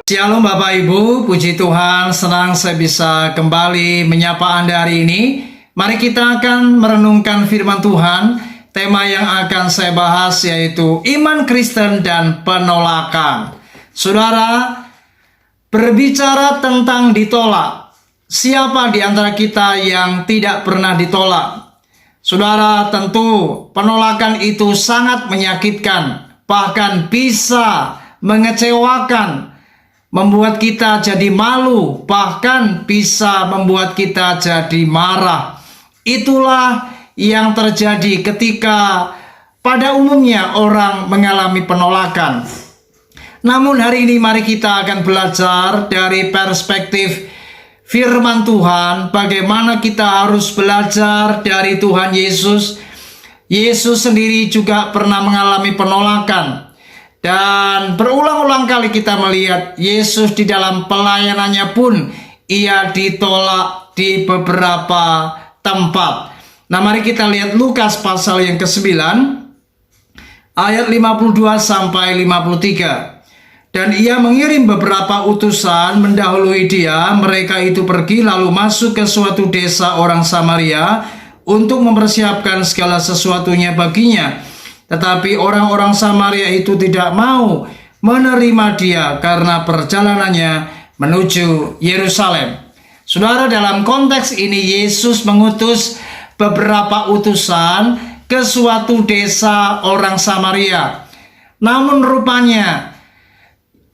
Shalom Bapak Ibu, puji Tuhan, senang saya bisa kembali menyapa Anda hari ini. Mari kita akan merenungkan firman Tuhan. Tema yang akan saya bahas yaitu iman Kristen dan penolakan. Saudara, berbicara tentang ditolak, siapa di antara kita yang tidak pernah ditolak? Saudara, tentu penolakan itu sangat menyakitkan, bahkan bisa mengecewakan, membuat kita jadi malu, bahkan bisa membuat kita jadi marah. Itulah yang terjadi ketika pada umumnya orang mengalami penolakan. Namun hari ini mari kita akan belajar dari perspektif firman Tuhan, bagaimana kita harus belajar dari Tuhan Yesus. Yesus sendiri juga pernah mengalami penolakan. Dan berulang-ulang kali kita melihat Yesus di dalam pelayanannya pun ia ditolak di beberapa tempat. Nah, mari kita lihat Lukas pasal yang ke-9 ayat 52 sampai 53. Dan ia mengirim beberapa utusan mendahului dia. Mereka itu pergi lalu masuk ke suatu desa orang Samaria untuk mempersiapkan segala sesuatunya baginya. Tetapi orang-orang Samaria itu tidak mau menerima dia karena perjalanannya menuju Yerusalem. Saudara, dalam konteks ini Yesus mengutus beberapa utusan ke suatu desa orang Samaria. Namun rupanya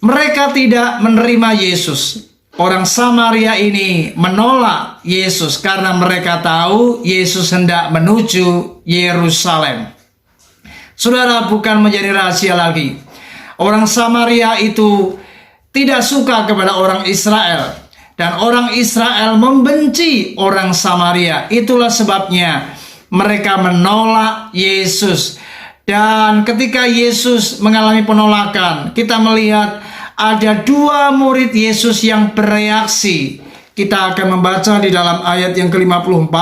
mereka tidak menerima Yesus. Orang Samaria ini menolak Yesus karena mereka tahu Yesus hendak menuju Yerusalem. Saudara, bukan menjadi rahasia lagi. Orang Samaria itu tidak suka kepada orang Israel. Dan orang Israel membenci orang Samaria. Itulah sebabnya mereka menolak Yesus. Dan ketika Yesus mengalami penolakan, kita melihat ada dua murid Yesus yang bereaksi. Kita akan membaca di dalam ayat yang ke-54.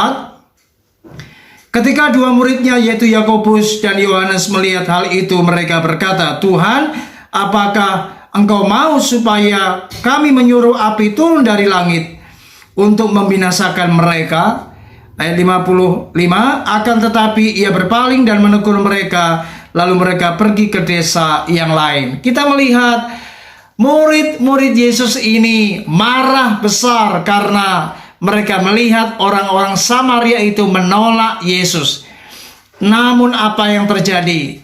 Ketika dua muridnya yaitu Yakobus dan Yohanes melihat hal itu, mereka berkata, "Tuhan, apakah Engkau mau supaya kami menyuruh api turun dari langit untuk membinasakan mereka?" Ayat 55, akan tetapi ia berpaling dan menegur mereka, lalu mereka pergi ke desa yang lain. Kita melihat murid-murid Yesus ini marah besar karena mereka melihat orang-orang Samaria itu menolak Yesus. Namun apa yang terjadi?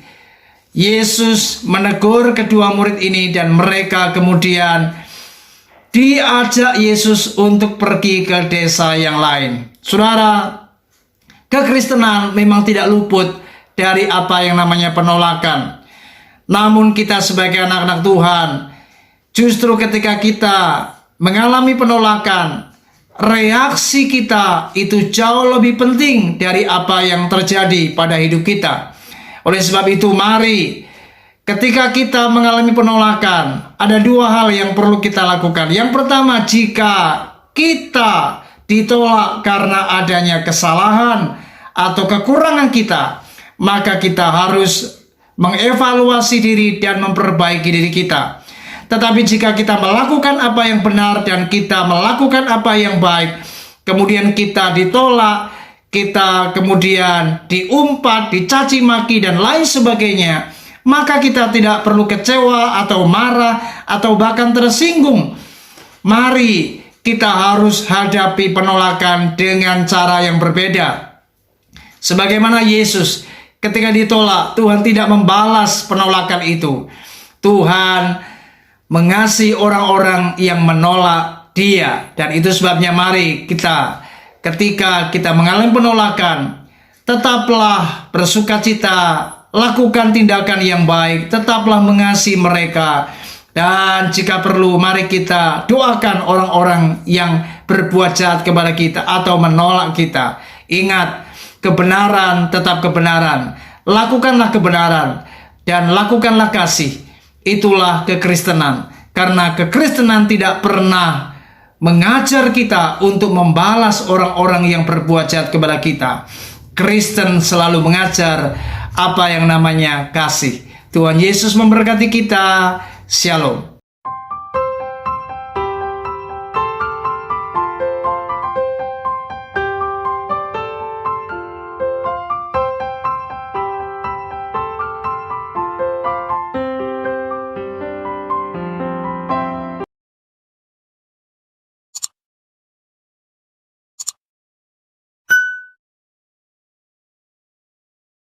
Yesus menegur kedua murid ini dan mereka kemudian diajak Yesus untuk pergi ke desa yang lain. Saudara, kekristenan memang tidak luput dari apa yang namanya penolakan. Namun kita sebagai anak-anak Tuhan, justru ketika kita mengalami penolakan, reaksi kita itu jauh lebih penting dari apa yang terjadi pada hidup kita. Oleh sebab itu, mari ketika kita mengalami penolakan, ada dua hal yang perlu kita lakukan. Yang pertama, jika kita ditolak karena adanya kesalahan atau kekurangan kita, maka kita harus mengevaluasi diri dan memperbaiki diri kita. Tetapi jika kita melakukan apa yang benar dan kita melakukan apa yang baik, kemudian kita ditolak, kita kemudian diumpat, dicaci maki dan lain sebagainya, maka kita tidak perlu kecewa atau marah atau bahkan tersinggung. Mari kita harus hadapi penolakan dengan cara yang berbeda. Sebagaimana Yesus ketika ditolak, Tuhan tidak membalas penolakan itu. Tuhan mengasihi orang-orang yang menolak dia. Dan itu sebabnya mari kita, ketika kita mengalami penolakan, tetaplah bersukacita, lakukan tindakan yang baik, tetaplah mengasihi mereka. Dan jika perlu, mari kita doakan orang-orang yang berbuat jahat kepada kita atau menolak kita. Ingat, kebenaran tetap kebenaran. Lakukanlah kebenaran dan lakukanlah kasih. Itulah kekristenan. Karena kekristenan tidak pernah mengajar kita untuk membalas orang-orang yang berbuat jahat kepada kita. Kristen selalu mengajar apa yang namanya kasih. Tuhan Yesus memberkati kita. Shalom.